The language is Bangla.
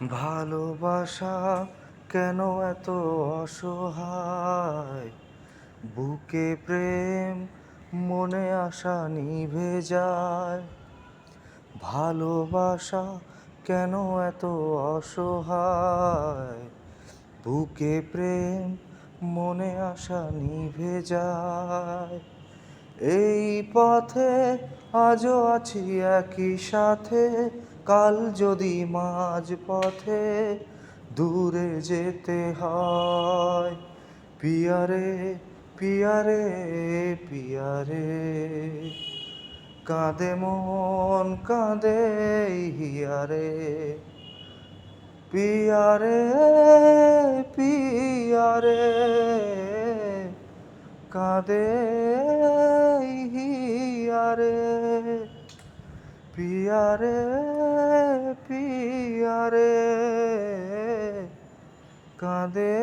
ভালোবাসা কেন এত অসহায়, বুকে প্রেম মনে আশা নিভে যায়। ভালোবাসা কেন এত অসহায়, বুকে প্রেম মনে আশা নিভে যায়। এই পথে আজও আছি একই সাথে, কাল যদি মাঝ পথে দূরে যেতে হয়। পিয়ারে পিয়ারে পিয়ারে, কাঁদে মন কাঁদে হিয়ারে। পিয়ারে পিয়ারে, কাঁদে হিয়ারে। পিয়ারে পিয়ারে, কাঁদে